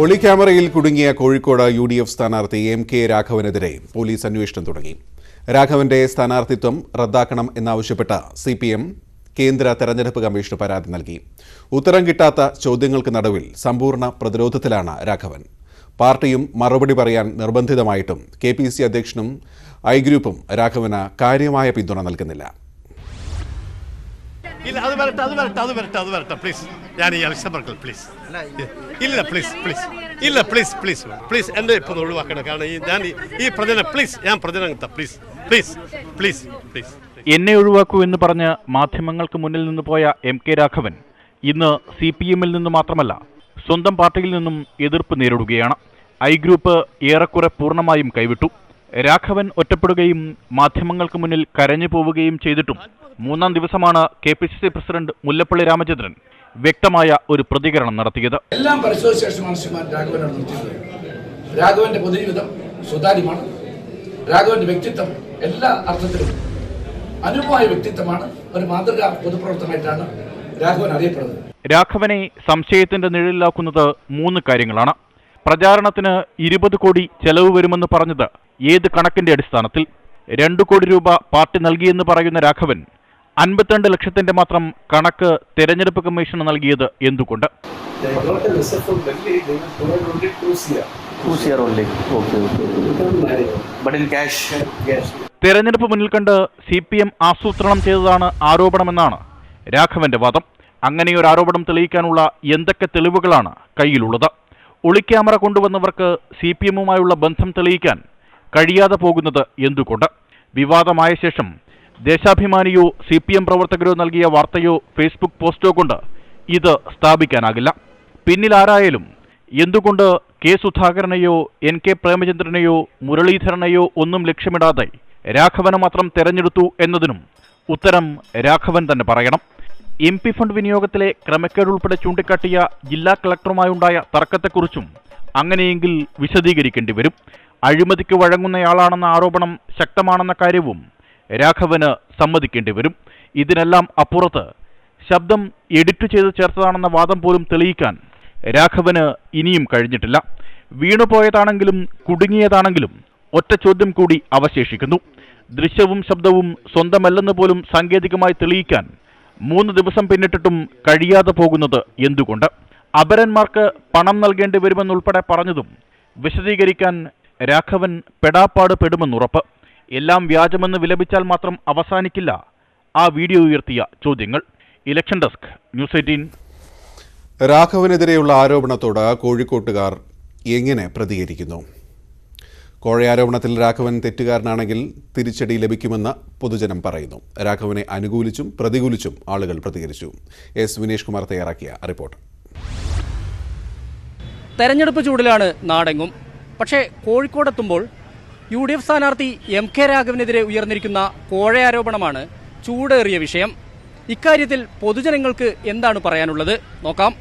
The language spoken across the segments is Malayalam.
ഒളി ക്യാമറയിൽ കുടുങ്ങിയ കോഴിക്കോട് UDF സ്ഥാനാർത്ഥി MK രാഘവനെതിരെ പോലീസ് അന്വേഷണം തുടങ്ങി. രാഘവന്റെ സ്ഥാനാർത്ഥിത്വം റദ്ദാക്കണം എന്നാവശ്യപ്പെട്ട CPM കേന്ദ്ര തെരഞ്ഞെടുപ്പ് കമ്മീഷന് പരാതി നൽകി. ഉത്തരം കിട്ടാത്ത ചോദ്യങ്ങൾക്ക് നടുവിൽ സമ്പൂർണ്ണ പ്രതിരോധത്തിലാണ് രാഘവൻ. പാർട്ടിയും മറുപടി പറയാൻ നിർബന്ധിതമായിട്ടും KPC അധ്യക്ഷനും I ഗ്രൂപ്പും രാഘവന് കാര്യമായ പിന്തുണ നൽകുന്നില്ല. എന്നെ ഒഴിവാക്കൂ എന്ന് പറഞ്ഞ് മാധ്യമങ്ങൾക്ക് മുന്നിൽ നിന്ന് പോയ MK രാഘവൻ ഇന്ന് CPM-ൽ നിന്ന് മാത്രമല്ല സ്വന്തം പാർട്ടിയിൽ നിന്നും എതിർപ്പ് നേരിടുകയാണ്. I ഗ്രൂപ്പ് ഏറെക്കുറെ പൂർണ്ണമായും കൈവിട്ടു. രാഘവൻ ഒറ്റപ്പെടുകയും മാധ്യമങ്ങൾക്ക് മുന്നിൽ കരഞ്ഞു പോവുകയും ചെയ്തിട്ടും മൂന്നാം ദിവസമാണ് KPCC പ്രസിഡന്റ് മുല്ലപ്പള്ളി രാമചന്ദ്രൻ വ്യക്തമായ ഒരു പ്രതികരണം നടത്തിയത്. എല്ലാം പരിശോധിച്ച ശേഷമാണ് ശ്രീമാൻ രാഘവനോട് നിർത്തിയത്. രാഘവന്റെ പൊതുജീവിതം സുതാര്യമാണ്. രാഘവന്റെ വ്യക്തിത്വം എല്ലാ അർത്ഥത്തിലും അനുഭവമായ വ്യക്തിത്വമാണ്. ഒരു മാതൃകാ പൊതുപ്രവർത്തനമായിട്ടാണ് രാഘവൻ അറിയപ്പെടുന്നത്. രാഘവനെ സംശയത്തിന്റെ നിഴലിലാക്കുന്നത് 3 കാര്യങ്ങളാണ്. പ്രചാരണത്തിന് 20 കോടി ചെലവ് വരുമെന്ന് പറഞ്ഞത് ഏത് കണക്കിന്റെ അടിസ്ഥാനത്തിൽ? 2 കോടി രൂപ പാർട്ടി നൽകിയെന്ന് പറയുന്ന രാഘവൻ 52 ലക്ഷത്തിന്റെ മാത്രം കണക്ക് തെരഞ്ഞെടുപ്പ് കമ്മീഷന് നൽകിയത് എന്തുകൊണ്ട്? തെരഞ്ഞെടുപ്പ് മുന്നിൽ കണ്ട് CPM ആസൂത്രണം ചെയ്തതാണ് ആരോപണമെന്നാണ് രാഘവന്റെ വാദം. അങ്ങനെയൊരു ആരോപണം തെളിയിക്കാനുള്ള എന്തൊക്കെ തെളിവുകളാണ് കയ്യിലുള്ളത്? ഒളിക്യാമറ കൊണ്ടുവന്നവർക്ക് CPM-ഉമായുള്ള ബന്ധം തെളിയിക്കാൻ കഴിയാതെ പോകുന്നത് എന്തുകൊണ്ട്? വിവാദമായ ശേഷം ദേശാഭിമാനിയോ CPM പ്രവർത്തകരോ നൽകിയ വാർത്തയോ ഫേസ്ബുക്ക് പോസ്റ്റോ കൊണ്ട് ഇത് സ്ഥാപിക്കാനാകില്ല. പിന്നിലാരായാലും എന്തുകൊണ്ട് K. സുധാകരനെയോ NK പ്രേമചന്ദ്രനെയോ മുരളീധരനെയോ ഒന്നും ലക്ഷ്യമിടാതെ രാഘവനെ മാത്രം തെരഞ്ഞെടുത്തു എന്നതിനും ഉത്തരം രാഘവൻ തന്നെ പറയണം. MP ഫണ്ട് വിനിയോഗത്തിലെ ക്രമക്കേട് ഉൾപ്പെടെ ചൂണ്ടിക്കാട്ടിയ ജില്ലാ കളക്ടറുമായുണ്ടായ തർക്കത്തെക്കുറിച്ചും അങ്ങനെയെങ്കിൽ വിശദീകരിക്കേണ്ടി വരും. അഴിമതിക്ക് വഴങ്ങുന്നയാളാണെന്ന ആരോപണം ശക്തമാണെന്ന കാര്യവും രാഘവന് സമ്മതിക്കേണ്ടി വരും. ഇതിനെല്ലാം അപ്പുറത്ത് ശബ്ദം എഡിറ്റ് ചെയ്ത് ചേർത്തതാണെന്ന വാദം പോലും തെളിയിക്കാൻ രാഘവന് ഇനിയും കഴിഞ്ഞിട്ടില്ല. വീണുപോയതാണെങ്കിലും കുടുങ്ങിയതാണെങ്കിലും ഒറ്റ ചോദ്യം കൂടി അവശേഷിക്കുന്നു. ദൃശ്യവും ശബ്ദവും സ്വന്തമല്ലെന്ന് പോലും സാങ്കേതികമായി തെളിയിക്കാൻ 3 ദിവസം പിന്നിട്ടിട്ടും കഴിയാതെ പോകുന്നത് എന്തുകൊണ്ട്? അപരന്മാർക്ക് പണം നൽകേണ്ടി വരുമെന്നുൾപ്പെടെ പറഞ്ഞതും വിശദീകരിക്കാൻ രാഘവൻ പെടാപ്പാട് പെടുമെന്നുറപ്പ്. എല്ലാം വ്യാജമെന്ന് വിലപിച്ചാൽ മാത്രം അവസാനിക്കില്ല ആ വീഡിയോ ഉയർത്തിയ ചോദ്യങ്ങൾ. Election desk, news 18. രാഘവനെതിരെയുള്ള ആരോപണത്തോട് കോഴിക്കോട്ടുകാർ എങ്ങനെ പ്രതികരിക്കുന്നു? കോഴയാരോപണത്തിൽ രാഘവൻ തെറ്റുകാരനാണെങ്കിൽ തിരിച്ചടി ലഭിക്കുമെന്ന് പൊതുജനം പറയുന്നു. രാഘവനെ അനുകൂലിച്ചും പ്രതികൂലിച്ചും ആളുകൾ പ്രതികരിച്ചു. S. വിനേഷ് കുമാർ തയ്യാറാക്കിയ റിപ്പോർട്ട്. തെരഞ്ഞെടുപ്പ് ചൂടിലാണ് നാടെങ്ങും. പക്ഷേ കോഴിക്കോടെത്തുമ്പോൾ UDF സ്ഥാനാർത്ഥി MK രാഘവനെതിരെ ഉയർന്നിരിക്കുന്ന കോഴയാരോപണമാണ് ചൂടേറിയ വിഷയം. ഇക്കാര്യത്തിൽ പൊതുജനങ്ങൾക്ക് എന്താണ് പറയാനുള്ളത് നോക്കാം.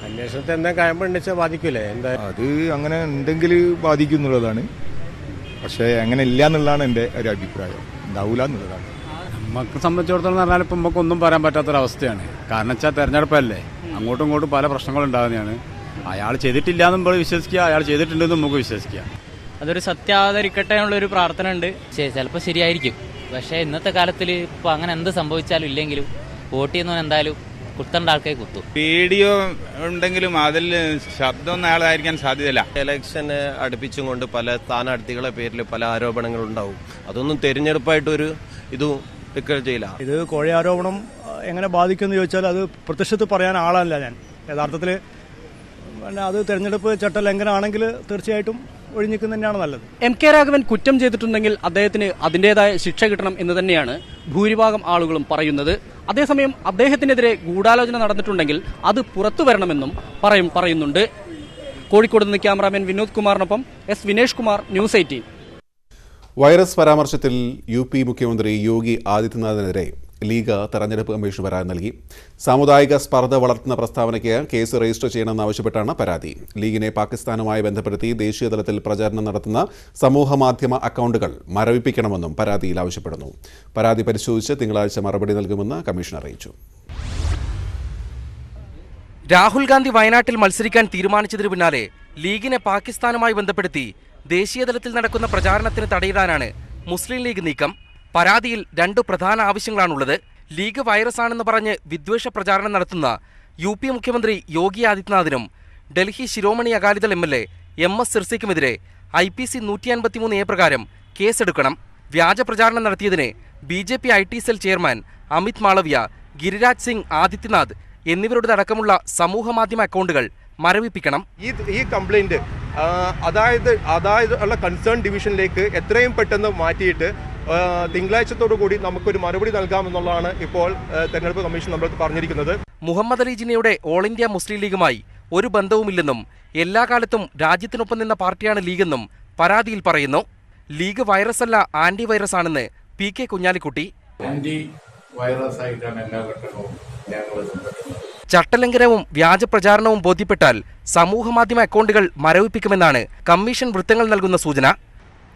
അന്വേഷണത്തെ എന്താ കഴമ്പുണ്ടെച്ചാൽ ബാധിക്കൂലേ? എന്താ അത് അങ്ങനെ ഉണ്ടെങ്കിൽ ബാധിക്കുന്നുള്ളതാണ്. പക്ഷേ അങ്ങനെ ഇല്ല എന്നുള്ളതാണ് എൻ്റെ ഒരു അഭിപ്രായം. ഉണ്ടാവില്ല എന്നുള്ളതാണ്. നമുക്ക് സംബന്ധിച്ചിടത്തോളം പറഞ്ഞാൽ ഇപ്പം നമുക്കൊന്നും പറയാൻ പറ്റാത്തൊരവസ്ഥയാണ്. കാരണം വെച്ചാൽ തെരഞ്ഞെടുപ്പല്ലേ, അങ്ങോട്ടും ഇങ്ങോട്ടും പല പ്രശ്നങ്ങളുണ്ടാകുന്നതാണ്. അയാൾ ചെയ്തിട്ടില്ല എന്ന് നമ്മൾ വിശ്വസിക്കുക, അയാൾ ചെയ്തിട്ടുണ്ടെന്ന് നമുക്ക് വിശ്വസിക്കുക. അതൊരു സത്യാവതരിക്കട്ടെ എന്നുള്ളൊരു പ്രാർത്ഥന ഉണ്ട്. ചിലപ്പോൾ ശരിയായിരിക്കും. പക്ഷേ ഇന്നത്തെ കാലത്തിൽ ഇപ്പോൾ അങ്ങനെ എന്ത് സംഭവിച്ചാലും ഇല്ലെങ്കിലും വോട്ട് ചെയ്യുന്നവൻ എന്തായാലും കുത്തേണ്ട ആൾക്കാർ കുത്തും. വീഡിയോ ഉണ്ടെങ്കിലും അതിൽ ശബ്ദമൊന്നും അയാളായിരിക്കാൻ സാധ്യതയില്ല. ഇലക്ഷന് അടുപ്പിച്ചും കൊണ്ട് പല സ്ഥാനാർത്ഥികളെ പേരിൽ പല ആരോപണങ്ങളുണ്ടാവും. അതൊന്നും തെരഞ്ഞെടുപ്പായിട്ടൊരു ഇതും ചെയ്യില്ല. ഇത് കോഴയാരോപണം എങ്ങനെ ബാധിക്കുമെന്ന് ചോദിച്ചാൽ അത് പ്രത്യക്ഷത്തിൽ പറയാൻ ആളല്ല ഞാൻ. യഥാർത്ഥത്തിൽ അത് തെരഞ്ഞെടുപ്പ് ചട്ടലംഘനമാണെങ്കിൽ തീർച്ചയായിട്ടും ഒഴിഞ്ഞിക്കുന്നത് തന്നെയാണ് നല്ലത്. MK രാഘവൻ കുറ്റം ചെയ്തിട്ടുണ്ടെങ്കിൽ അദ്ദേഹത്തിന് അതിൻ്റെതായ ശിക്ഷ കിട്ടണം എന്ന് തന്നെയാണ് ഭൂരിഭാഗം ആളുകളും പറയുന്നത്. അതേസമയം അദ്ദേഹത്തിനെതിരെ ഗൂഢാലോചന നടന്നിട്ടുണ്ടെങ്കിൽ അത് പുറത്തു വരണമെന്നും പറയുന്നുണ്ട്. കോഴിക്കോട് നിന്ന് ക്യാമറാമാൻ വിനോദ് കുമാറിനൊപ്പം S. Vinesh Kumar, news 18. Virus പരാമർശത്തിൽ UP മുഖ്യമന്ത്രി യോഗി ആദിത്യനാഥിനെതിരെ ലീഗ് തെരഞ്ഞെടുപ്പ് കമ്മീഷന് പരാതി നൽകി. സാമുദായിക സ്പർദ്ധ വളർത്തുന്ന പ്രസ്താവനയ്ക്ക് കേസ് രജിസ്റ്റർ ചെയ്യണമെന്നാവശ്യപ്പെട്ടാണ് പരാതി. ലീഗിനെ പാകിസ്ഥാനുമായി ബന്ധപ്പെടുത്തി ദേശീയതലത്തിൽ പ്രചാരണം നടത്തുന്ന സമൂഹമാധ്യമ അക്കൗണ്ടുകൾ മരവിപ്പിക്കണമെന്നും പരാതിയിൽ ആവശ്യപ്പെടുന്നു. പരാതി പരിശോധിച്ച് തിങ്കളാഴ്ച മറുപടി നൽകുമെന്ന് കമ്മീഷൻ അറിയിച്ചു. രാഹുൽ ഗാന്ധി വയനാട്ടിൽ മത്സരിക്കാൻ തീരുമാനിച്ചതിനു പിന്നാലെ ലീഗിനെ പാകിസ്ഥാനുമായി ബന്ധപ്പെടുത്തി ദേശീയതലത്തിൽ നടക്കുന്ന പ്രചാരണത്തിന് തടയിടാനാണ് മുസ്ലിം ലീഗ് നീക്കം. പരാതിയിൽ 2 പ്രധാന ആവശ്യങ്ങളാണുള്ളത്. ലീഗ് വൈറസാണെന്ന് പറഞ്ഞ് വിദ്വേഷ പ്രചാരണം നടത്തുന്ന UP മുഖ്യമന്ത്രി യോഗി ആദിത്യനാഥിനും Delhi Shiromani Akali Dal MLA MS സിർസയ്ക്കുമെതിരെ IPC 153A പ്രകാരം കേസെടുക്കണം. വ്യാജ പ്രചാരണം നടത്തിയതിന് BJP IT cell chairman Amit Malviya, Giriraj Singh, Adityanath എന്നിവരുടേതടക്കമുള്ള സമൂഹമാധ്യമ അക്കൗണ്ടുകൾ മരവിപ്പിക്കണം. ഈ കംപ്ലൈന്റ് അതായത് ഉള്ള കൺസേൺ ഡിവിഷനിലേക്ക് എത്രയും പെട്ടെന്ന് മാറ്റിയിട്ട് തിങ്കളാഴ്ചത്തോടു കൂടി നമുക്കൊരു മറുപടി നൽകാമെന്നുള്ളതാണ് ഇപ്പോൾ തെരഞ്ഞെടുപ്പ് കമ്മീഷൻ നമ്മൾക്ക് പറഞ്ഞിരിക്കുന്നത്. മുഹമ്മദ് അലി ജിന്നയുടെ ഓൾ ഇന്ത്യ മുസ്ലിം ലീഗുമായി ഒരു ബന്ധവുമില്ലെന്നും എല്ലാ കാലത്തും രാജ്യത്തിനൊപ്പം നിന്ന പാർട്ടിയാണ് ലീഗെന്നും പരാതിയിൽ പറയുന്നു. ലീഗ് വൈറസ് അല്ല, ആന്റി വൈറസ് ആണെന്ന് PK കുഞ്ഞാലിക്കുട്ടി. ചട്ടലംഘനവും വ്യാജ പ്രചാരണവും ബോധ്യപ്പെട്ടാൽ സമൂഹമാധ്യമ അക്കൗണ്ടുകൾ മരവിപ്പിക്കുമെന്നാണ് കമ്മീഷൻ വൃത്തങ്ങൾ നൽകുന്ന സൂചന.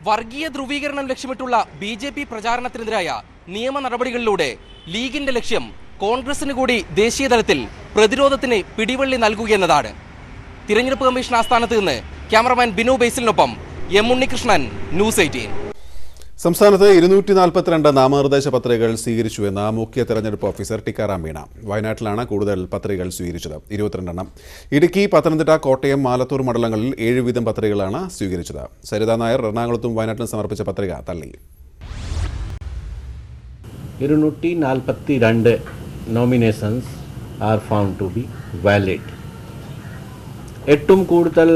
വർഗീയ ധ്രുവീകരണം ലക്ഷ്യമിട്ടുള്ള BJP പ്രചാരണത്തിനെതിരായ നിയമ നടപടികളിലൂടെ ലീഗിന്റെ ലക്ഷ്യം കോൺഗ്രസിന് കൂടി ദേശീയതലത്തിൽ പ്രതിരോധത്തിന് പിടിവള്ളി നൽകുകയെന്നതാണ്. തിരഞ്ഞെടുപ്പ് കമ്മീഷൻ ആസ്ഥാനത്ത് നിന്ന് ക്യാമറമാൻ ബിനു ബേസിലിനൊപ്പം M ഉണ്ണികൃഷ്ണൻ, News 18. സംസ്ഥാനത്ത് 242 നാമനിർദ്ദേശ പത്രികകൾ സ്വീകരിച്ചുവെന്ന് മുഖ്യ തെരഞ്ഞെടുപ്പ് ഓഫീസർ ടിക്കാറാം മീണ. വയനാട്ടിലാണ് കൂടുതൽ പത്രികകൾ സ്വീകരിച്ചത്, 22 എണ്ണം. ഇടുക്കി, പത്തനംതിട്ട, കോട്ടയം, മാലത്തൂർ മണ്ഡലങ്ങളിൽ 7 വീതം പത്രികകളാണ് സ്വീകരിച്ചത്. സരിതാ നായർ എറണാകുളത്തും വയനാട്ടിലും സമർപ്പിച്ച പത്രിക തള്ളി. 242 nominations are found to be valid. ഏറ്റവും കൂടുതൽ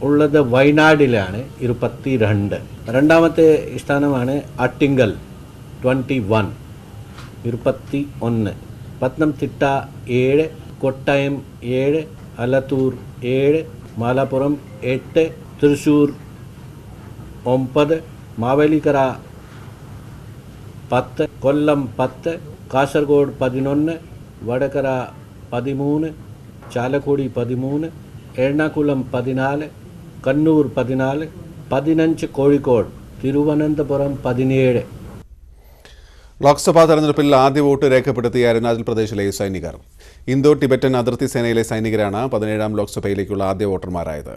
ഉള്ളത് വയനാടിലാണ് 22. രണ്ടാമത്തെ സ്ഥാനമാണ് ആറ്റിങ്കൽ 21, 21. പത്തനംതിട്ട 7, കോട്ടയം 7, ആലത്തൂർ 7, മാലപ്പുറം 8, തൃശ്ശൂർ 9, മാവേലിക്കര 10, കൊല്ലം 10, കാസർഗോഡ് 11, വടകര 13, ചാലക്കുടി 13, എറണാകുളം 14, കണ്ണൂർ 14, 15 കോഴിക്കോട്, തിരുവനന്തപുരം 17. ലോക്സഭാ തെരഞ്ഞെടുപ്പിൽ ആദ്യ വോട്ട് രേഖപ്പെടുത്തിയ അരുണാചൽ പ്രദേശിലെ സൈനികർ. ഇന്തോ ടിബറ്റൻ അതിർത്തി സേനയിലെ സൈനികരാണ് 17ാം ലോക്സഭയിലേക്കുള്ള ആദ്യ വോട്ടർമാരായത്.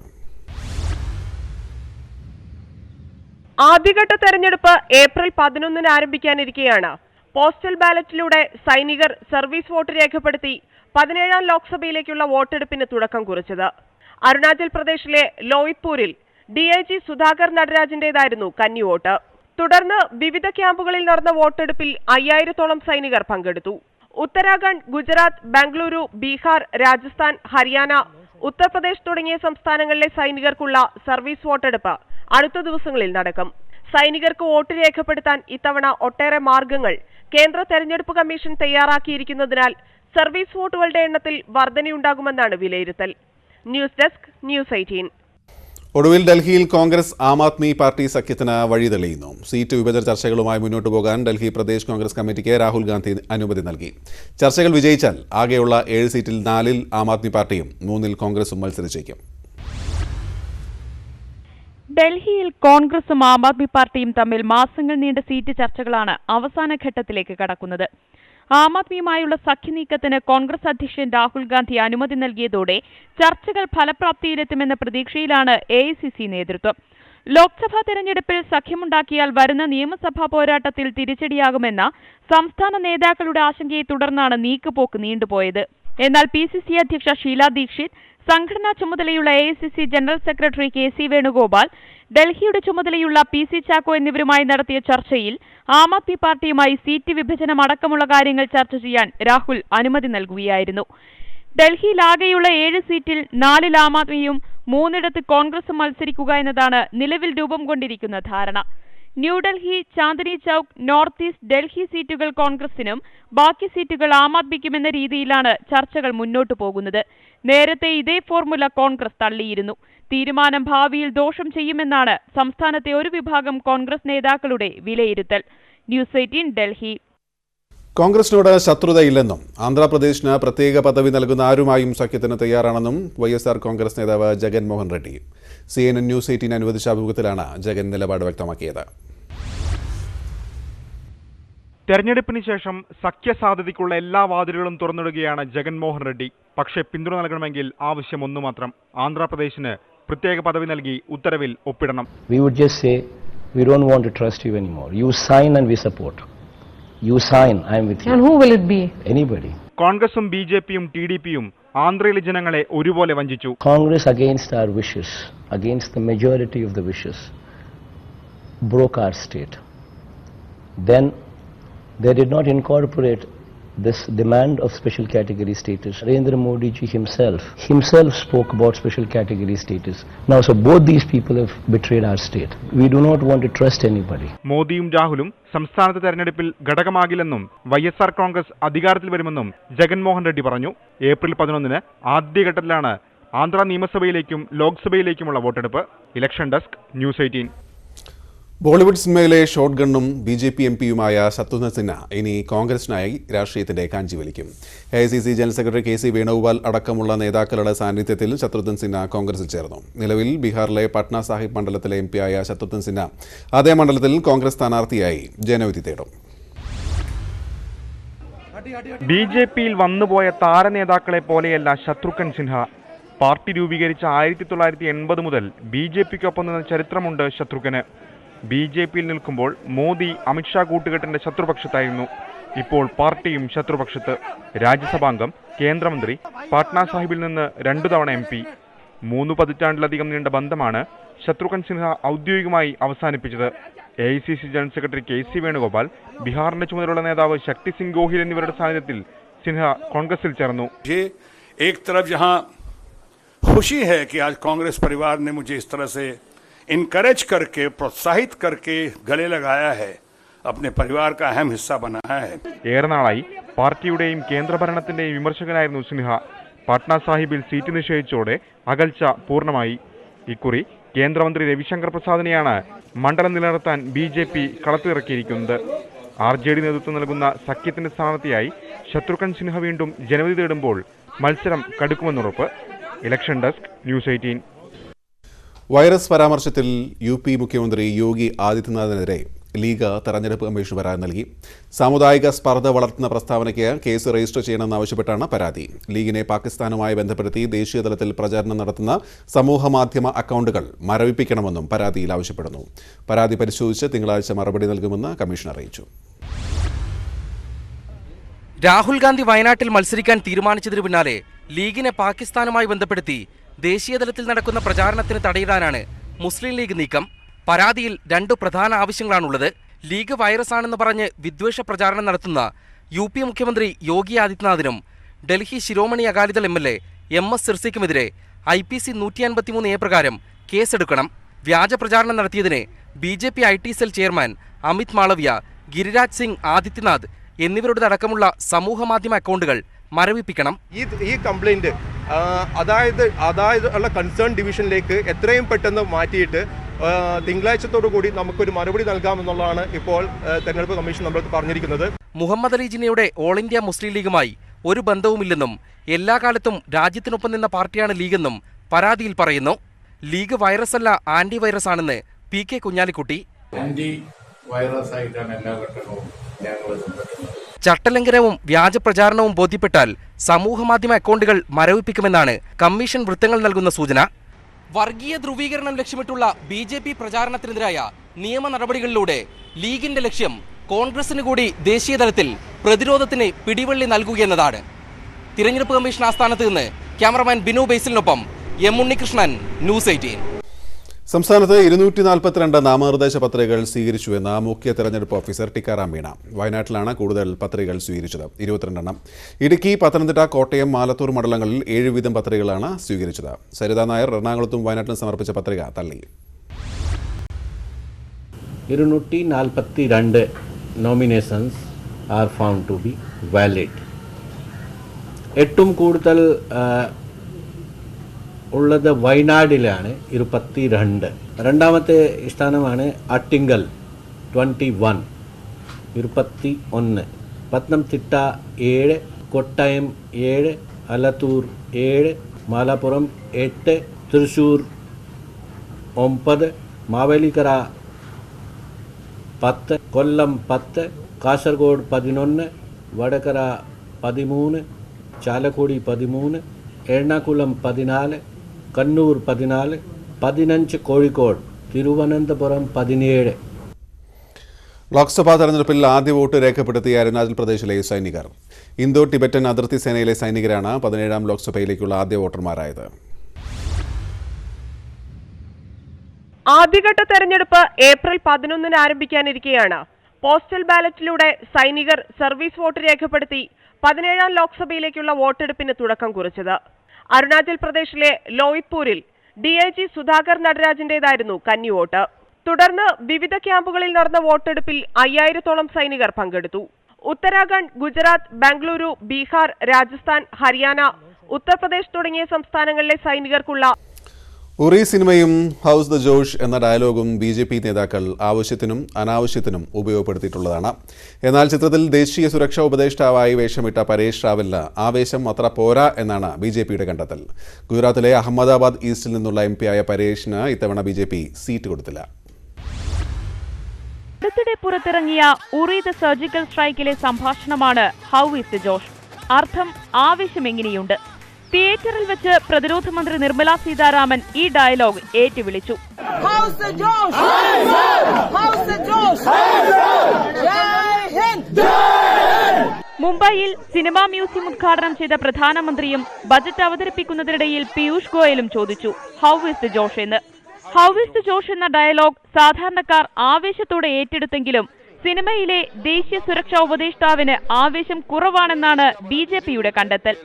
ആദ്യഘട്ട തെരഞ്ഞെടുപ്പ് ഏപ്രിൽ 11 ആരംഭിക്കാനിരിക്കെയാണ് പോസ്റ്റൽ ബാലറ്റിലൂടെ സൈനികർ സർവീസ് വോട്ട് രേഖപ്പെടുത്തി 17ാം ലോക്സഭയിലേക്കുള്ള വോട്ടെടുപ്പിന് തുടക്കം കുറിച്ചത്. അരുണാചൽ പ്രദേശിലെ ലോയിത്പൂരിൽ DIG സുധാകർ നടരാജിന്റേതായിരുന്നു കന്നിവോട്ട്. തുടർന്ന് വിവിധ ക്യാമ്പുകളിൽ നടന്ന വോട്ടെടുപ്പിൽ 5000-ഓളം സൈനികർ പങ്കെടുത്തു. ഉത്തരാഖണ്ഡ്, ഗുജറാത്ത്, ബംഗളൂരു, ബീഹാർ, രാജസ്ഥാൻ, ഹരിയാന, ഉത്തർപ്രദേശ് തുടങ്ങിയ സംസ്ഥാനങ്ങളിലെ സൈനികർക്കുള്ള സർവീസ് വോട്ടെടുപ്പ് അടുത്ത ദിവസങ്ങളിൽ നടക്കും. സൈനികർക്ക് വോട്ട് രേഖപ്പെടുത്താൻ ഇത്തവണ ഒട്ടേറെ മാർഗങ്ങൾ കേന്ദ്ര തെരഞ്ഞെടുപ്പ് കമ്മീഷൻ തയ്യാറാക്കിയിരിക്കുന്നതിനാൽ സർവീസ് വോട്ടുകളുടെ എണ്ണത്തിൽ വർധനയുണ്ടാകുമെന്നാണ് വിലയിരുത്തൽ. News desk, News 18. ഒടുവിൽ ഡൽഹിയിൽ കോൺഗ്രസ് ആം ആദ്മി പാർട്ടി സഖ്യത്തിന് വഴി തെളിയുന്നു. സീറ്റ് വിഭജന ചർച്ചകളുമായി മുന്നോട്ടു പോകാൻ ഡൽഹി പ്രദേശ് കോൺഗ്രസ് കമ്മിറ്റിക്ക് രാഹുൽ ഗാന്ധി അനുമതി നൽകി. ചർച്ചകൾ വിജയിച്ചാൽ ആകെയുള്ള 7 സീറ്റിൽ 4-ൽ ആം ആദ്മി പാർട്ടിയും 3-ൽ കോൺഗ്രസും മത്സരിച്ചേക്കും. ഡൽഹിയിൽ കോൺഗ്രസും ആം ആദ്മി പാർട്ടിയും തമ്മിൽ മാസങ്ങൾ നീണ്ട സീറ്റ് ചർച്ചകളാണ് അവസാന ഘട്ടത്തിലേക്ക് കടക്കുന്നത്. ആം ആദ്മിയുമായുള്ള സഖ്യനീക്കത്തിന് കോൺഗ്രസ് അധ്യക്ഷൻ രാഹുൽ ഗാന്ധി അനുമതി നൽകിയതോടെ ചർച്ചകൾ ഫലപ്രാപ്തിയിലെത്തുമെന്ന പ്രതീക്ഷയിലാണ് AICC നേതൃത്വം. ലോക്സഭാ തെരഞ്ഞെടുപ്പിൽ സഖ്യമുണ്ടാക്കിയാൽ വരുന്ന നിയമസഭാ പോരാട്ടത്തിൽ തിരിച്ചടിയാകുമെന്ന സംസ്ഥാന നേതാക്കളുടെ ആശങ്കയെ തുടർന്നാണ് നീക്കുപോക്ക് നീണ്ടുപോയത്. എന്നാൽ PCC അധ്യക്ഷ ഷീല ദീക്ഷിത്, സംഘടനാ ചുമതലയുള്ള AICC general secretary KC Venugopal, ഡൽഹിയുടെ ചുമതലയുള്ള PC ചാക്കോ എന്നിവരുമായി നടത്തിയ ചർച്ചയിൽ ആം ആദ്മി പാർട്ടിയുമായി സീറ്റ് വിഭജനം അടക്കമുള്ള കാര്യങ്ങൾ ചർച്ച ചെയ്യാൻ രാഹുൽ അനുമതി നൽകുകയായിരുന്നു. ഡൽഹിയിൽ ആകെയുള്ള 7 സീറ്റിൽ 4-ൽ ആം ആദ്മിയും 3-ഇടത്ത് കോൺഗ്രസും മത്സരിക്കുക എന്നതാണ് നിലവിൽ രൂപം കൊണ്ടിരിക്കുന്ന ധാരണ. ന്യൂഡൽഹി, ചാന്ദിനി ചൌക്ക്, നോർത്ത് ഈസ്റ്റ് ഡൽഹി സീറ്റുകൾ കോൺഗ്രസിനും ബാക്കി സീറ്റുകൾ ആം ആദ്മിക്കുമെന്ന രീതിയിലാണ് ചർച്ചകൾ മുന്നോട്ടു പോകുന്നത്. നേരത്തെ ഇതേ ഫോർമുല കോൺഗ്രസ് തള്ളിയിരുന്നു. തീരുമാനം ഭാവിയിൽ ദോഷം ചെയ്യുമെന്നാണ് സംസ്ഥാനത്തെ ഒരു വിഭാഗം കോൺഗ്രസ് നേതാക്കളുടെ വിലയിരുത്തൽ. ന്യൂസ് 18 ഡൽഹി. കോൺഗ്രസിനോട് ശത്രുതയില്ലെന്നും ആന്ധ്രാപ്രദേശിന് പ്രത്യേക പദവി നൽകുന്ന ആരുമായും സഖ്യത്തിന് തയ്യാറാണെന്നും YSR കോൺഗ്രസ് നേതാവ് ജഗൻ മോഹൻ റെഡ്ഡി. CNN News 18 അനുവദിച്ച അഭിമുഖത്തിലാണ് ജഗൻ നിലപാട് വ്യക്തമാക്കിയത്. തെരഞ്ഞെടുപ്പിന് ശേഷം സഖ്യസാധ്യതയ്ക്കുള്ള എല്ലാ വാതിലുകളും തുറന്നിടുകയാണ് ജഗൻമോഹൻ റെഡ്ഡി. പക്ഷേ പിന്തുണ നൽകണമെങ്കിൽ ആവശ്യം ഒന്നു മാത്രം, ആന്ധ്രാപ്രദേശിന് പ്രത്യേക പദവി നൽകി ഉത്തരവിൽ ഒപ്പിടണം. We would just say we don't want to trust you anymore. You sign and we support. You sign, I am with you. And who will it be? Anybody. കോൺഗ്രസും ബിജെപിയും ടിഡിപിയും ആന്ധ്രയിലെ ജനങ്ങളെ ഒരുപോലെ വഞ്ചിച്ചു. Congress against our wishes, against the majority of the wishes, broke our state. Then they did not incorporate this demand of special category status. Narendra Modi ji himself spoke about special category status. Now, so both these people have betrayed our state. We do not want to trust anybody. മോദിയും രാഹുലും സംസ്ഥാനത്തെ തെരഞ്ഞെടുപ്പിൽ ഘടകമാകില്ലെന്നും YSR കോൺഗ്രസ് അധികാരത്തിൽ വരുമെന്നും ജഗൻമോഹൻ റെഡ്ഡി പറഞ്ഞു. ഏപ്രിൽ 11 ആദ്യഘട്ടത്തിലാണ് ആന്ധ്ര നിയമസഭയിലേക്കും ലോക്സഭയിലേക്കുമുള്ള വോട്ടെടുപ്പ്. Election desk, news 18. ബോളിവുഡ് സിനിമയിലെ ഷോട്ട് ഗണ്ണും BJP MP-യുമായ ശത്രുഘ്ന സിൻഹ ഇനി കോൺഗ്രസിനായി രാഷ്ട്രീയത്തിന്റെ കാഞ്ചി വലിക്കും. AICC general secretary KC Venugopal അടക്കമുള്ള നേതാക്കളുടെ സാന്നിധ്യത്തിൽ ശത്രുഘ്ന സിൻഹ കോൺഗ്രസിൽ ചേർന്നു. നിലവിൽ ബീഹാറിലെ പട്ന സാഹിബ് മണ്ഡലത്തിലെ MP-യായ ശത്രുഘ്ന സിൻഹ അതേ മണ്ഡലത്തിൽ കോൺഗ്രസ് സ്ഥാനാർത്ഥിയായി ജനവിധി തേടും. BJP-യിൽ വന്നുപോയ താരനേതാക്കളെ പോലെയല്ല ശത്രുഘ്ന സിൻഹ. പാർട്ടി രൂപീകരിച്ച 1980 മുതൽ BJP-ക്കൊപ്പം നിന്ന ചരിത്രമുണ്ട് ശത്രുഘ്ന്. BJP-യിൽ നിൽക്കുമ്പോൾ മോദി അമിത്ഷാ കൂട്ടുകെട്ടിന്റെ ശത്രുപക്ഷത്തായിരുന്നു. ഇപ്പോൾ പാർട്ടിയും ശത്രുപക്ഷത്ത്. രാജ്യസഭാംഗം, കേന്ദ്രമന്ത്രി, പാട്ന സാഹിബിൽ നിന്ന് 2 തവണ MP. 3 പതിറ്റാണ്ടിലധികം നീണ്ട ബന്ധമാണ് ശത്രുഘ്ന സിൻഹ ഔദ്യോഗികമായി അവസാനിപ്പിച്ചത്. AICC general secretary KC Venugopal, ബീഹാറിന്റെ ചുമതലയുള്ള നേതാവ് ശക്തി സിംഗ് ഗോഹിൽ എന്നിവരുടെ സാന്നിധ്യത്തിൽ സിൻഹ കോൺഗ്രസിൽ ചേർന്നു. एक तरफ जहां खुशी है कि आज कांग्रेस परिवार ने मुझे इस तरह से इनकरेज करके, प्रोत्साहित करके गले लगाया है, अपने परिवार का अहम हिस्सा बनाया है. ഏറെ നാളായി പാർട്ടിയുടെയും കേന്ദ്രഭരണത്തിന്റെയും വിമർശകനായിരുന്നു സിൻഹ. പാട്ന സാഹിബിൽ സീറ്റ് നിഷേധിച്ചോടെ അകൽച്ച പൂർണ്ണമായി. ഇക്കുറി കേന്ദ്രമന്ത്രി രവിശങ്കർ പ്രസാദിനെയാണ് മണ്ഡലം നിലനിർത്താൻ BJP കളത്തിലിറക്കിയിരിക്കുന്നത്. RJD നേതൃത്വം നൽകുന്ന സഖ്യത്തിന്റെ സ്ഥാനാർത്ഥിയായി ശത്രുഘ്ന സിൻഹ വീണ്ടും ജനവിധി തേടുമ്പോൾ മത്സരം കടുക്കുമെന്നുറപ്പ്. Election desk, news 18. വൈറസ് പരാമർശത്തിൽ UP മുഖ്യമന്ത്രി യോഗി ആദിത്യനാഥിനെതിരെ ലീഗ് തെരഞ്ഞെടുപ്പ് കമ്മീഷന് പരാതി നൽകി. സാമുദായിക സ്പർദ്ധ വളർത്തുന്ന പ്രസ്താവനയ്ക്ക് കേസ് രജിസ്റ്റർ ചെയ്യണമെന്നാവശ്യപ്പെട്ടാണ് പരാതി. ലീഗിനെ പാകിസ്ഥാനുമായി ബന്ധപ്പെടുത്തി ദേശീയതലത്തിൽ പ്രചാരണം നടത്തുന്ന സമൂഹമാധ്യമ അക്കൗണ്ടുകൾ മരവിപ്പിക്കണമെന്നും പരാതിയിൽ ആവശ്യപ്പെടുന്നു. പരാതി പരിശോധിച്ച് തിങ്കളാഴ്ച മറുപടി നൽകുമെന്ന് കമ്മീഷൻ അറിയിച്ചു. രാഹുൽ ഗാന്ധി വയനാട്ടിൽ മത്സരിക്കാൻ തീരുമാനിച്ചതിനു പിന്നാലെ ലീഗിനെ പാകിസ്ഥാനുമായി ബന്ധപ്പെടുത്തി ദേശീയതലത്തിൽ നടക്കുന്ന പ്രചാരണത്തിന് തടയിടാനാണ് മുസ്ലിം ലീഗ് നീക്കം. പരാതിയിൽ 2 പ്രധാന ആവശ്യങ്ങളാണുള്ളത്. ലീഗ് വൈറസാണെന്ന് പറഞ്ഞ് വിദ്വേഷ പ്രചാരണം നടത്തുന്ന UP മുഖ്യമന്ത്രി യോഗി ആദിത്യനാഥിനും Delhi Shiromani Akali Dal MLA MS സിർസിക്കുമെതിരെ IPC 153A പ്രകാരം കേസെടുക്കണം. വ്യാജ പ്രചാരണം നടത്തിയതിന് BJP IT cell chairman Amit Malviya, Giriraj Singh, Adityanath എന്നിവരുടേതടക്കമുള്ള സമൂഹമാധ്യമ അക്കൗണ്ടുകൾ മരവിപ്പിക്കണം. ഈ കംപ്ലൈന്റ് അതായത് ഉള്ള കൺസേൺ ഡിവിഷനിലേക്ക് എത്രയും പെട്ടെന്ന് മാറ്റിയിട്ട് തിങ്കളാഴ്ചത്തോടു കൂടി നമുക്കൊരു മറുപടി നൽകാമെന്നുള്ളതാണ് ഇപ്പോൾ തെരഞ്ഞെടുപ്പ് കമ്മീഷൻ നമ്മളോട് പറഞ്ഞിരിക്കുന്നത്. മുഹമ്മദ് അലി ജിന്നയുടെ ഓൾ ഇന്ത്യ മുസ്ലിം ലീഗുമായി ഒരു ബന്ധവുമില്ലെന്നും എല്ലാ കാലത്തും രാജ്യത്തിനൊപ്പം നിന്ന പാർട്ടിയാണ് ലീഗെന്നും പരാതിയിൽ പറയുന്നു. ലീഗ് വൈറസ് അല്ല, ആന്റി വൈറസ് ആണെന്ന് PK കുഞ്ഞാലിക്കുട്ടി. ചട്ടലംഘനവും വ്യാജ പ്രചാരണവും ബോധ്യപ്പെട്ടാൽ സമൂഹമാധ്യമ അക്കൗണ്ടുകൾ മരവിപ്പിക്കുമെന്നാണ് കമ്മീഷൻ വൃത്തങ്ങൾ നൽകുന്ന സൂചന. വർഗീയ ധ്രുവീകരണം ലക്ഷ്യമിട്ടുള്ള BJP പ്രചാരണത്തിനെതിരായ നിയമ നടപടികളിലൂടെ ലീഗിന്റെ ലക്ഷ്യം കോൺഗ്രസിന് കൂടി ദേശീയതലത്തിൽ പ്രതിരോധത്തിന് പിടിവള്ളി നൽകുകയെന്നതാണ്. തിരഞ്ഞെടുപ്പ് കമ്മീഷൻ ആസ്ഥാനത്ത് നിന്ന് ക്യാമറമാൻ ബിനു ബേസിലിനൊപ്പം M ഉണ്ണികൃഷ്ണൻ, ന്യൂസ് 18. സംസ്ഥാനത്ത് 242 നാമനിർദ്ദേശ പത്രികകൾ സ്വീകരിച്ചുവെന്ന് മുഖ്യ തെരഞ്ഞെടുപ്പ് ഓഫീസർ ടിക്കാറാം മീണ. വയനാട്ടിലാണ് കൂടുതൽ പത്രികകൾ സ്വീകരിച്ചത്, 22 എണ്ണം. ഇടുക്കി, പത്തനംതിട്ട, കോട്ടയം, മാലത്തൂർ മണ്ഡലങ്ങളിൽ 7 വീതം പത്രികകളാണ് സ്വീകരിച്ചത്. സരിതാ നായർ എറണാകുളത്തും വയനാട്ടിലും സമർപ്പിച്ച പത്രിക തള്ളി. 242 nominations are found to be valid. ഏറ്റവും കൂടുതൽ ഉള്ളത് വയനാടിലാണ് 22. രണ്ടാമത്തെ സ്ഥാനമാണ് ആറ്റിങ്കൽ 21, 21. പത്തനംതിട്ട 7, കോട്ടയം 7, ആലത്തൂർ 7, മാലപ്പുറം 8, തൃശ്ശൂർ 9, മാവേലിക്കര 10, കൊല്ലം 10, കാസർഗോഡ് 11, വടകര 13, ചാലക്കുടി 13, എറണാകുളം 14, കണ്ണൂർ 14, 15 കോഴിക്കോട്, തിരുവനന്തപുരം 17. ലോക്സഭാ തെരഞ്ഞെടുപ്പിൽ ആദ്യ വോട്ട് രേഖപ്പെടുത്തിയ അരുണാചൽ പ്രദേശിലെ സൈനികർ ഇന്തോ ടിബറ്റൻ അതിർത്തി സേനയിലെ സൈനികരാണ് 17ാം ലോക്സഭയിലേക്കുള്ള ആദ്യ വോട്ടർമാരായത്. ആദ്യഘട്ട തെരഞ്ഞെടുപ്പ് ഏപ്രിൽ 11 ആരംഭിക്കാനിരിക്കെയാണ് പോസ്റ്റൽ ബാലറ്റിലൂടെ സൈനികർ സർവീസ് വോട്ട് രേഖപ്പെടുത്തി 17ാം ലോക്സഭയിലേക്കുള്ള വോട്ടെടുപ്പിന് തുടക്കം കുറിച്ചത്. അരുണാചൽ പ്രദേശിലെ ലോയിത്പൂരിൽ DIG സുധാകർ നടരാജിന്റേതായിരുന്നു കന്നിവോട്ട്. തുടർന്ന് വിവിധ ക്യാമ്പുകളിൽ നടന്ന വോട്ടെടുപ്പിൽ 5000-ഓളം സൈനികർ പങ്കെടുത്തു. ഉത്തരാഖണ്ഡ്, ഗുജറാത്ത്, ബംഗളൂരു, ബീഹാർ, രാജസ്ഥാൻ, ഹരിയാന, ഉത്തർപ്രദേശ് തുടങ്ങിയ സംസ്ഥാനങ്ങളിലെ സൈനികർക്കുള്ള ഉറി സിനിമയും ഹൗസ് ദ ജോഷ് എന്ന ഡയലോഗും BJP നേതാക്കൾ ആവശ്യത്തിനും അനാവശ്യത്തിനും ഉപയോഗപ്പെടുത്തിയിട്ടുള്ളതാണ്. എന്നാൽ ചിത്രത്തിൽ ദേശീയ സുരക്ഷാ ഉപദേഷ്ടാവായി വേഷമിട്ട പരേഷ് റാവലിന് ആവേശം അത്ര പോരാ എന്നാണ് BJPയുടെ കണ്ടെത്തൽ. ഗുജറാത്തിലെ അഹമ്മദാബാദ് ഈസ്റ്റിൽ നിന്നുള്ള MP ആയ പരേഷിന് ഇത്തവണ BJP സീറ്റ് കൊടുത്തില്ല. അടുത്തിടെ പുറത്തിറങ്ങിയ ഉറി ദ സർജിക്കൽ സ്ട്രൈക്കിലെ സംഭാഷണമാണ് ഹൗ ഈസ് ദ ജോഷ്. അർത്ഥം ആവേശം എങ്ങനെയുണ്ട്. തിയേറ്ററിൽ വെച്ച് പ്രതിരോധ മന്ത്രി നിർമ്മല സീതാരാമൻ ഈ ഡയലോഗ് ഏറ്റുവിളിച്ചു. മുംബൈയിൽ സിനിമാ മ്യൂസിയം ഉദ്ഘാടനം ചെയ്ത പ്രധാനമന്ത്രിയും ബജറ്റ് അവതരിപ്പിക്കുന്നതിനിടയിൽ പീയൂഷ് ഗോയലും ചോദിച്ചു ഹൗ ഈസ് ദ ജോഷ് എന്ന്. ഹൗ ഈസ് ദ ജോഷ് എന്ന ഡയലോഗ് സാധാരണക്കാർ ആവേശത്തോടെ ഏറ്റെടുത്തെങ്കിലും സിനിമയിലെ ദേശീയ സുരക്ഷാ ഉപദേഷ്ടാവിന് ആവേശം കുറവാണെന്നാണ് BJPയുടെ കണ്ടെത്തൽ.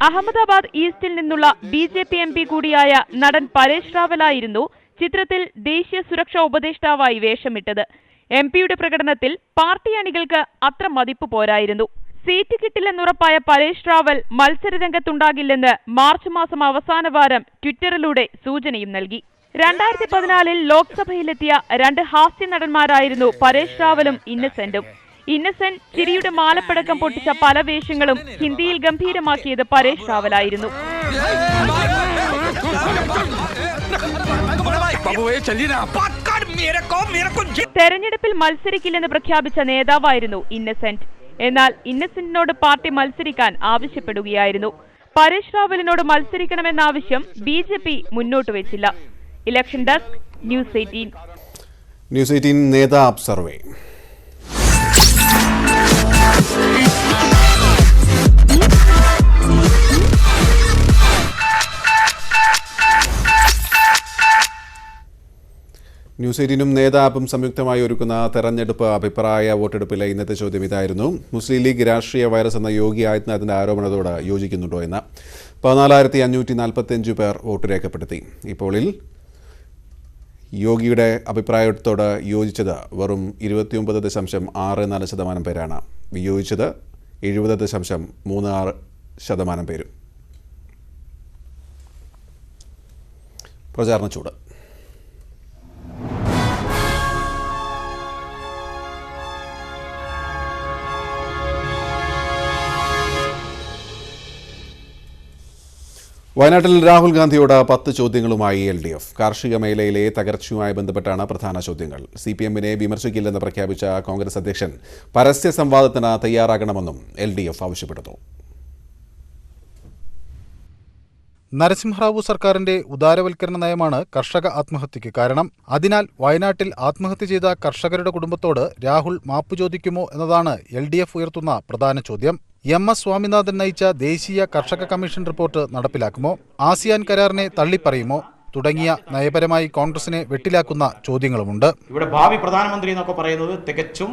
അഹമ്മദാബാദ് ഈസ്റ്റിൽ നിന്നുള്ള BJP MP കൂടിയായ നടൻ പരേഷ് റാവലായിരുന്നു ചിത്രത്തിൽ ദേശീയ സുരക്ഷാ ഉപദേഷ്ടാവായി വേഷമിട്ടത്. MPയുടെ പ്രകടനത്തിൽ പാർട്ടി അണികൾക്ക് അത്ര മതിപ്പ് പോരായിരുന്നു. സീറ്റ് കിട്ടില്ലെന്നുറപ്പായ പരേഷ് റാവൽ മത്സരരംഗത്തുണ്ടാകില്ലെന്ന് മാർച്ച് മാസം അവസാന വാരം ട്വിറ്ററിലൂടെ സൂചനയും നൽകി. 2014 ലോക്സഭയിലെത്തിയ 2 ഹാസ്യ നടന്മാരായിരുന്നു പരേഷ് റാവലും ഇന്നസെന്റും. ഇന്നസെന്റ് ചിരിയുടെ മാലപ്പടക്കം പൊട്ടിച്ച പല വേഷങ്ങളും ഹിന്ദിയിൽ ഗംഭീരമാക്കിയത് പരേഷ് റാവലായിരുന്നു. തെരഞ്ഞെടുപ്പിൽ മത്സരിക്കില്ലെന്ന് പ്രഖ്യാപിച്ച നേതാവായിരുന്നു ഇന്നസെന്റ്. എന്നാൽ ഇന്നസെന്റിനോട് പാർട്ടി മത്സരിക്കാൻ ആവശ്യപ്പെടുകയായിരുന്നു. പരേഷ് റാവലിനോട് മത്സരിക്കണമെന്ന ആവശ്യം BJP മുന്നോട്ട് വെച്ചില്ല. Election desk, news 18. ന്യൂസ് 18 നേതാബ് സർവേ. ന്യൂസ് 18ഉം നേതാബും സംയുക്തമായി ഒരുക്കുന്ന തെരഞ്ഞെടുപ്പ് അഭിപ്രായ വോട്ടെടുപ്പിലെ ഇന്നത്തെ ചോദ്യം ഇതായിരുന്നു: മുസ്ലിം ലീഗ് രാഷ്ട്രീയ വൈറസ് എന്ന യോഗി ആദിത്യനാഥിന്റെ ആരോപണത്തോട് യോജിക്കുന്നുണ്ടോ എന്ന്. 14,545 പേർ വോട്ട് രേഖപ്പെടുത്തി. ഇപ്പോൾ യോഗിയുടെ അഭിപ്രായത്തോട് യോജിച്ചത് വെറും 29.64% പേരാണ്. വിയോജിച്ചത് 70.36% പേരും. പ്രചാരണ ചൂട്. വയനാട്ടിൽ രാഹുൽ ഗാന്ധിയോട് 10 ചോദ്യങ്ങളുമായി LDF. കാർഷിക മേഖലയിലെ തകർച്ചയുമായി ബന്ധപ്പെട്ടാണ് പ്രധാന ചോദ്യങ്ങൾ. CPM-നെ വിമർശിക്കില്ലെന്ന് പ്രഖ്യാപിച്ച കോൺഗ്രസ് അധ്യക്ഷൻ പരസ്യ സംവാദത്തിന് തയ്യാറാകണമെന്നും LDF ആവശ്യപ്പെടുന്നു. നരസിംഹറാവു സർക്കാരിന്റെ ഉദാരവൽക്കരണ നയമാണ് കർഷക ആത്മഹത്യയ്ക്ക് കാരണം. അതിനാൽ വയനാട്ടിൽ ആത്മഹത്യ ചെയ്ത കർഷകരുടെ കുടുംബത്തോട് രാഹുൽ മാപ്പ് ചോദിക്കുമോ എന്നതാണ് LDF ഉയർത്തുന്ന പ്രധാന ചോദ്യം. MS സ്വാമിനാഥൻ നയിച്ച ദേശീയ കർഷക കമ്മീഷൻ റിപ്പോർട്ട് നടപ്പിലാക്കുമോ? ആസിയാൻ കരാറിനെ തള്ളിപ്പറയുമോ? തുടങ്ങിയ നയപരമായി കോൺഗ്രസിനെ വെട്ടിലാക്കുന്ന ചോദ്യങ്ങളുമുണ്ട്. ഇവിടെ ഭാവി പ്രധാനമന്ത്രി എന്നൊക്കെ പറയുന്നത് തികച്ചും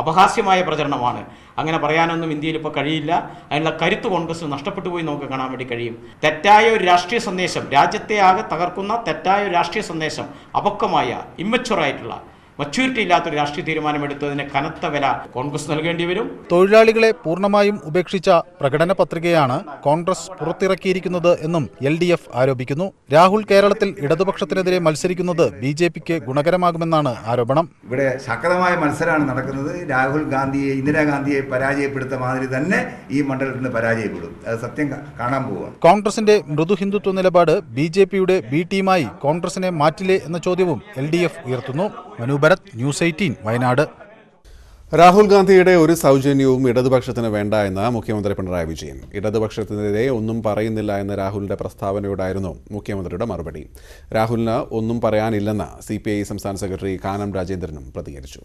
അപഹാസ്യമായ പ്രചരണമാണ്. അങ്ങനെ പറയാനൊന്നും ഇന്ത്യയിൽ ഇപ്പോൾ കഴിയില്ല. അതിനുള്ള കരുത്ത് കോൺഗ്രസ് നഷ്ടപ്പെട്ടു പോയി നമുക്ക് കാണാൻ വേണ്ടി കഴിയും. തെറ്റായ ഒരു രാഷ്ട്രീയ സന്ദേശം, രാജ്യത്തെ ആകെ തകർക്കുന്ന തെറ്റായ ഒരു രാഷ്ട്രീയ സന്ദേശം, അപക്വമായ ഇമ്മച്വറായിട്ടുള്ള മച്യൂരിറ്റി ഇല്ലാത്തൊരു രാഷ്ട്രീയ തീരുമാനമെടുത്തതിന് കനത്ത വില കോൺഗ്രസ് നൽകേണ്ടി വരും. തൊഴിലാളികളെ പൂർണ്ണമായും ഉപേക്ഷിച്ച പ്രകടന പത്രികയാണ് കോൺഗ്രസ് പുറത്തിറക്കിയിരിക്കുന്നത് എന്നും LDF ആരോപിക്കുന്നു. രാഹുൽ കേരളത്തിൽ ഇടതുപക്ഷത്തിനെതിരെ മത്സരിക്കുന്നത് BJPക്ക് ഗുണകരമാകുമെന്നാണ് ആരോപണം. ഇവിടെ ശക്തമായ മത്സരമാണ് നടക്കുന്നത്. രാഹുൽ ഗാന്ധിയെ, ഇന്ദിരാഗാന്ധിയെ പരാജയപ്പെടുത്ത മാതിരി തന്നെ ഈ മണ്ഡലത്തിൽ നിന്ന് പരാജയപ്പെടും. അത് സത്യം കാണാൻ പോവുക. കോൺഗ്രസിന്റെ മൃദു ഹിന്ദുത്വ നിലപാട് BJPയുടെ B ടീമായി കോൺഗ്രസിനെ മാറ്റില്ലേ എന്ന ചോദ്യവും LDF ഉയർത്തുന്നു. മനു ഭരത്, ന്യൂസ് 18 വയനാട്. രാഹുൽ ഗാന്ധിയുടെ ഒരു സൗജന്യവും ഇടതുപക്ഷത്തിന് വേണ്ട എന്ന് മുഖ്യമന്ത്രി പിണറായി വിജയൻ. ഇടതുപക്ഷത്തിനെതിരെ ഒന്നും പറയുന്നില്ല എന്ന രാഹുലിന്റെ പ്രസ്താവനയോടായിരുന്നു മുഖ്യമന്ത്രിയുടെ മറുപടി. രാഹുലിന് ഒന്നും പറയാനില്ലെന്ന് CPI സംസ്ഥാന സെക്രട്ടറി കാനം രാജേന്ദ്രനും പ്രതികരിച്ചു.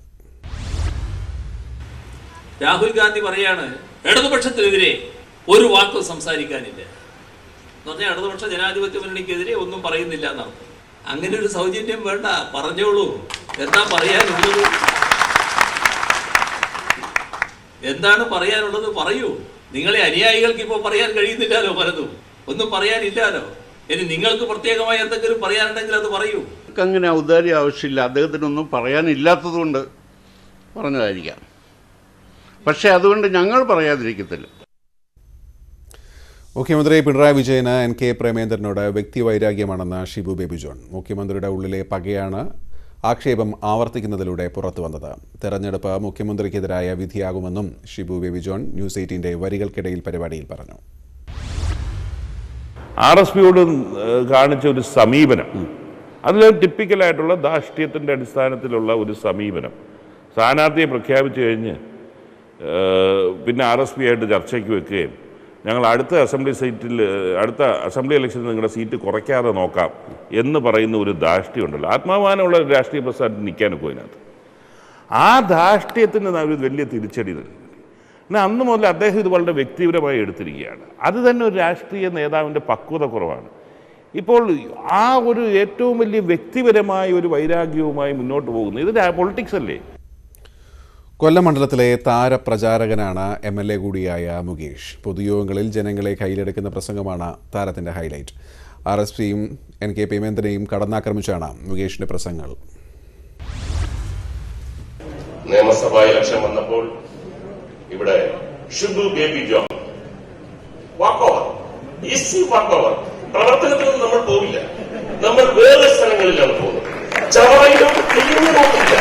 രാഹുൽ ഗാന്ധി പറയാണ് ഇടതുപക്ഷത്തിനെതിരെ ഒരു വാക്കും സംസാരിക്കാനില്ല എന്ന് പറഞ്ഞാൽ ഇടതുപക്ഷ ജനാധിപത്യ മുന്നണിക്കെതിരെ ഒന്നും പറയുന്നില്ല എന്നാണ്. അങ്ങനെ ഒരു സൗജന്യം വേണ്ട, പറഞ്ഞോളൂ. എന്താ പറയാനുള്ളത്? എന്താണ് പറയാനുള്ളത്? പറയൂ. നിങ്ങളെ അനുയായികൾക്ക് ഇപ്പോൾ പറയാൻ കഴിയുന്നില്ലല്ലോ, പലതും ഒന്നും പറയാനില്ലല്ലോ. ഇനി നിങ്ങൾക്ക് പ്രത്യേകമായി എന്തെങ്കിലും പറയാനുണ്ടെങ്കിൽ അത് പറയൂ. അങ്ങനെ ഔദാര്യം ആവശ്യമില്ല. അദ്ദേഹത്തിനൊന്നും പറയാനില്ലാത്തതുകൊണ്ട് പറഞ്ഞതായിരിക്കാം. പക്ഷേ അതുകൊണ്ട് ഞങ്ങൾ പറയാതിരിക്കത്തില്ല. മുഖ്യമന്ത്രി പിണറായി വിജയന് NK പ്രേമേന്ദ്രനോട് വ്യക്തിവൈരാഗ്യമാണെന്ന് ഷിബു ബേബി ജോൺ. മുഖ്യമന്ത്രിയുടെ ഉള്ളിലെ പകയാണ് ആക്ഷേപം ആവർത്തിക്കുന്നതിലൂടെ പുറത്തുവന്നത്. തെരഞ്ഞെടുപ്പ് മുഖ്യമന്ത്രിക്കെതിരായ വിധിയാകുമെന്നും ഷിബു ബേബി ജോൺ ന്യൂസ് 18 വരികൾക്കിടയിൽ പരിപാടിയിൽ പറഞ്ഞു. RSPയോട് കാണിച്ച ഒരു സമീപനം, അതിൽ ടിപ്പിക്കലായിട്ടുള്ള ധാർഷ്ട്യത്തിൻ്റെ അടിസ്ഥാനത്തിലുള്ള ഒരു സമീപനം. സ്ഥാനാർത്ഥിയെ പ്രഖ്യാപിച്ചു കഴിഞ്ഞ് പിന്നെ RSP ആയിട്ട് ചർച്ചയ്ക്ക് വെക്കുകയും ഞങ്ങൾ അടുത്ത അസംബ്ലി ഇലക്ഷനിൽ നിങ്ങളുടെ സീറ്റ് കുറയ്ക്കാതെ നോക്കാം എന്ന് പറയുന്ന ഒരു ധാർഷ്ട്യമുണ്ടല്ലോ. ആത്മാഭിമാനമുള്ള ഒരു രാഷ്ട്രീയ പ്രസ്ഥാനത്തിന് നിൽക്കാനൊക്കെ അതിനകത്ത് ആ ധാർഷ്ട്യത്തിന് ഒരു വലിയ തിരിച്ചടി നൽകി. എന്നാൽ അന്ന് മുതൽ അദ്ദേഹം ഇത് വളരെ വ്യക്തിപരമായി എടുത്തിരിക്കുകയാണ്. അത് തന്നെ ഒരു രാഷ്ട്രീയ നേതാവിൻ്റെ പക്വത കുറവാണ്. ഇപ്പോൾ ആ ഒരു ഏറ്റവും വലിയ വ്യക്തിപരമായ ഒരു വൈരാഗ്യവുമായി മുന്നോട്ട് പോകുന്നു. ഇത് പൊളിറ്റിക്സ് അല്ലേ? കൊല്ലം മണ്ഡലത്തിലെ താരപ്രചാരകനാണ് MLA കൂടിയായ മുകേഷ്. പൊതുയോഗങ്ങളിൽ ജനങ്ങളെ കയ്യിലെടുക്കുന്ന പ്രസംഗമാണ് താരത്തിന്റെ ഹൈലൈറ്റ്. RSPയും NK പ്രേമേന്ദ്രനെയും കടന്നാക്രമിച്ചാണ് മുകേഷിന്റെ പ്രസംഗങ്ങൾ. നിയമസഭാ ഇലക്ഷൻ വന്നപ്പോൾ ഇവിടെ Shibu Baby John walkover, easy walkover. പ്രവർത്തനത്തിലൊന്നും നമ്മൾ പോവില്ല, നമ്മൾ വേറെ സ്ഥലങ്ങളിലാണ് പോകുന്നത്. ചവറയിലും തിരിഞ്ഞു പോകില്ല.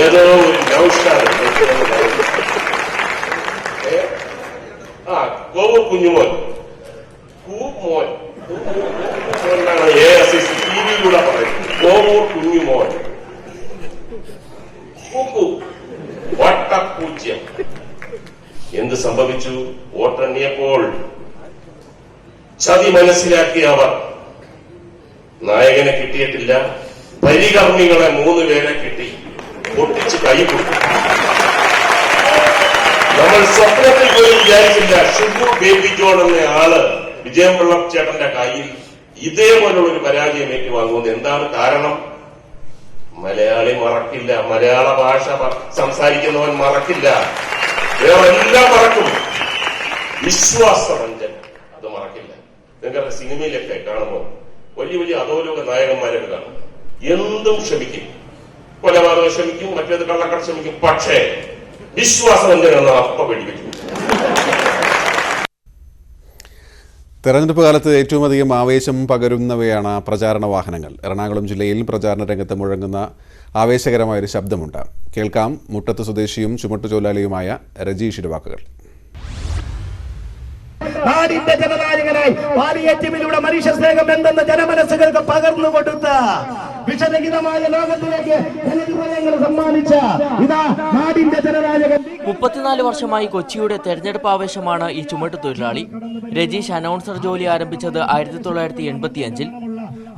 ഏതോ ഒരു നൗഷാദ് കോവൂർ കുഞ്ഞുമോൻ കൂമോൻ എന്നാണ് AICC TV-യിലൂടെ പറയുന്നത്. കോവൂർ കുഞ്ഞുമോൻ കൂക്കു വട്ടപൂജ്യം. എന്ത് സംഭവിച്ചു? വോട്ടെണ്ണിയപ്പോൾ ചതി മനസ്സിലാക്കിയ അവർ നായകനെ കിട്ടിയിട്ടില്ല, പരികർമ്മികളെ 3 പേരെ കിട്ടി, പൊട്ടിച്ച് കൈ കൊടുത്തു. നമ്മൾ സ്വപ്നത്തിൽ പോലും വിചാരിച്ചില്ല ഷിബു ബേബി ജോൺ എന്ന ആള് വിജയപിള്ള ചേട്ടന്റെ കയ്യിൽ ഇതേപോലുള്ള ഒരു പരാജയം ഏറ്റുവാങ്ങുന്നത്. എന്താണ് കാരണം? മലയാളി മറക്കില്ല, മലയാള ഭാഷ സംസാരിക്കുന്നവൻ മറക്കില്ല, വേറെല്ലാം മറക്കും. വിശ്വാസവഞ്ചൻ അത് മറക്കില്ല. നിങ്ങളുടെ സിനിമയിലൊക്കെ കാണുമ്പോൾ വലിയ വലിയ അധോലോക നായകന്മാരൊക്കെ കാണും. എന്തും ക്ഷമിക്കും, കൊലപാതകം ക്ഷമിക്കും, മറ്റേത് കള്ളക്കട ക്ഷമിക്കും. പക്ഷേ വിശ്വാസം എന്തിനാണ് അപ്പ വെടിവെക്കും. തെരഞ്ഞെടുപ്പ് കാലത്ത് ഏറ്റവും അധികം ആവേശം പകരുന്നവയാണ് പ്രചാരണ വാഹനങ്ങൾ. എറണാകുളം ജില്ലയിൽ പ്രചാരണ രംഗത്ത് മുഴങ്ങുന്ന ആവേശകരമായൊരു ശബ്ദമുണ്ട്. കേൾക്കാം മുട്ടത്ത് സ്വദേശിയും ചുമട്ടുതൊഴിലാളിയുമായ രജീഷിന്റെ വാക്കുകൾ. നാടിന്റെ ജനനായകനായി പാലിയേറ്റീവിലൂടെ മനുഷ്യ സ്നേഹം എന്തെന്ന് ജനമനസ്സുകൾക്ക് പകർന്നു കൊടുത്ത വിഷരഹിതമായ ലോകത്തിലേക്ക് ജനഹൃദയങ്ങൾ സമ്മാനിച്ച ഇതാ നാടിന്റെ ജനനായകൻ. 34 വർഷമായി കൊച്ചിയുടെ തെരഞ്ഞെടുപ്പ് ആവേശമാണ് ഈ ചുമട്ടുതൊഴിലാളി. രജീഷ് അനൗൺസർ ജോലി ആരംഭിച്ചത് 1985-ൽ.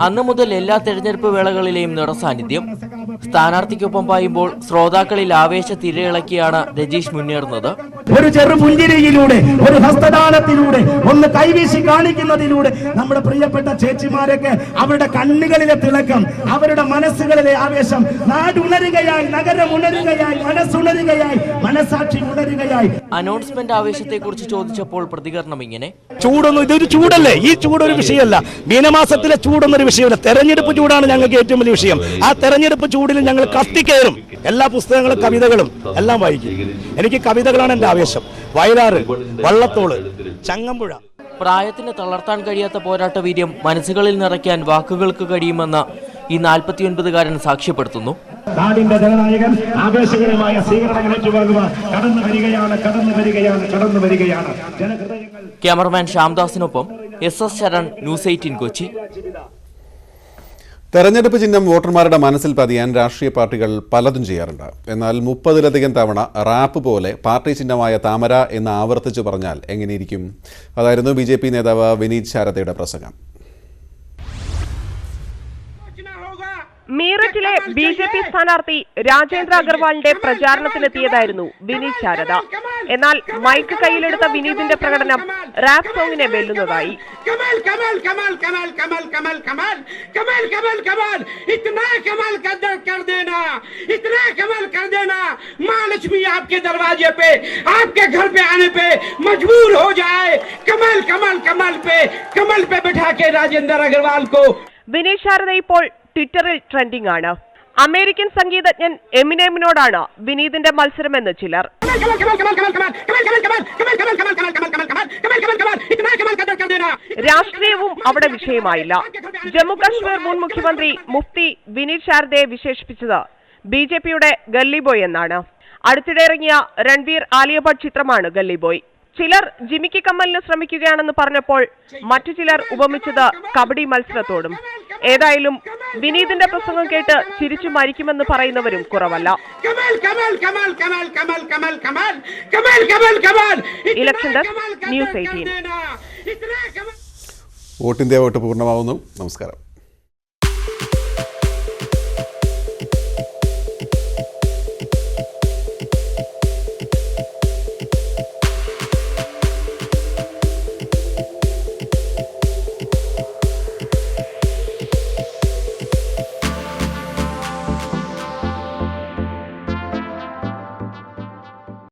അന്നു മുതൽ എല്ലാ തെരഞ്ഞെടുപ്പ് വേളകളിലെയും നിറസാന്നിധ്യം. സ്ഥാനാർത്ഥിക്കൊപ്പം പായുമ്പോൾ ശ്രോതാക്കളിൽ ആവേശ തിരയിളക്കിയാണ് രജീഷ് മുന്നേറുന്നത്. ഒരു ചെറു പുഞ്ചിരിയിലൂടെ, ഒരു ഹസ്തദാനത്തിലൂടെ, ഒന്ന് കൈവീശി കാണിക്കുന്നതിലൂടെ നമ്മുടെ പ്രിയപ്പെട്ട ചേച്ചിമാരൊക്കെ അവരുടെ കണ്ണുകളിലെ തിളക്കം, അവരുടെ മനസ്സുകളിലെ ആവേശം, നാടുണരുകയായി, നഗരം ഉണരുകയായി, മനസ്സുണരുകയായി, മനസാക്ഷി ഉണരുകയായി. അനൗൺസ്മെന്റ് ആവേശത്തെ കുറിച്ച് ചോദിച്ചപ്പോൾ പ്രതികരണം ഇങ്ങനെ: ചൂടൊന്നും ഇതൊരു ചൂടല്ലേ, ഈ ചൂടൊരു വിഷയമല്ല. മീനമാസത്തിലെ ചൂടൊന്നൊരു വിഷയമല്ല, തെരഞ്ഞെടുപ്പ് ചൂടാണ് ഞങ്ങൾക്ക് ഏറ്റവും വലിയ വിഷയം. ആ തെരഞ്ഞെടുപ്പ് ചൂടിൽ ഞങ്ങൾ കത്തിക്കയറും. എല്ലാ പുസ്തകങ്ങളും കവിതകളും എല്ലാം വായിക്കും. എനിക്ക് കവിതകളാണ് എന്റെ ആവേശം. വയലാറ്, വള്ളത്തോള്, ചങ്ങമ്പുഴ. പ്രായത്തിന് തളർത്താൻ കഴിയാത്ത പോരാട്ട വീര്യം മനസ്സുകളിൽ നിറയ്ക്കാൻ വാക്കുകൾക്ക് കഴിയുമെന്ന് ഈ 49-കാരൻ സാക്ഷ്യപ്പെടുത്തുന്നു. നാടിന്റെ ജനനായകൻ ആവേശകരമായ സ്വീകരണങ്ങൾ ഏറ്റുവാങ്ങുവാൻ കടന്നു വരികയാണ്. ക്യാമറമാൻ ശ്യാംദാസിനൊപ്പം SS ശരൺ, ന്യൂസ് 18 കൊച്ചി. തെരഞ്ഞെടുപ്പ് ചിഹ്നം വോട്ടർമാരുടെ മനസ്സിൽ പതിയാൻ രാഷ്ട്രീയ പാർട്ടികൾ പലതും ചെയ്യാറുണ്ട്. എന്നാൽ 30-ലധികം തവണ റാപ്പ് പോലെ പാർട്ടി ചിഹ്നമായ താമര എന്ന് ആവർത്തിച്ചു പറഞ്ഞാൽ എങ്ങനെയിരിക്കും? അതായിരുന്നു BJP നേതാവ് വിനീത് ശാരദയുടെ പ്രസംഗം. മീററ്റിലെ BJP സ്ഥാനാർത്ഥി രാജേന്ദ്ര അഗർവാളിന്റെ പ്രചാരണത്തിനെത്തിയതായിരുന്നു വിനീത് ശാരദ. എന്നാൽ മൈക്ക് കയ്യിലെടുത്ത വിനീതിന്റെ പ്രകടനം റാപ്പ് സോങ്ങിനെ വെല്ലുന്നതായി. महालक्ष्मी आपके दरवाजे पे आपके घर पे आने पे मजबूर हो जाए कमल कमल कमल पे बैठा के राजेंद्र अग्रवाल को. വിനീത് ശാരദ ഇപ്പോൾ ട്വിറ്ററിൽ ട്രെൻഡിംഗ് ആണ്. അമേരിക്കൻ സംഗീതജ്ഞൻ എമിനെമിനോടാണ് വിനീതിന്റെ മത്സരമെന്ന് ചിലർ. രാഷ്ട്രീയവും അവിടെ വിഷയമായില്ല. ജമ്മു കാശ്മീർ മുൻ മുഖ്യമന്ത്രി മുഫ്തി വിനീത് ശാരദയെ വിശേഷിപ്പിച്ചത് BJPയുടെ ഗല്ലി ബോയ് എന്നാണ്. അടുത്തിടെ ഇറങ്ങിയ രൺവീർ ആലിയ ഭട്ട് ചിത്രമാണ് ഗല്ലി ബോയ്. ചിലർ ജിമിക്കി കമ്മലിന് ശ്രമിക്കുകയാണെന്ന് പറഞ്ഞപ്പോൾ മറ്റു ചിലർ ഉപമിച്ചത് കബഡി മത്സരത്തോടും. ഏതായാലും വിനീതിന്റെ പ്രസംഗം കേട്ട് ചിരിച്ചു മരിക്കുമെന്ന് പറയുന്നവരും കുറവല്ല. Election desk, news 18. വോട്ടിന്റെ വോട്ട് പൂർണ്ണമാവുന്നു. നമസ്കാരം.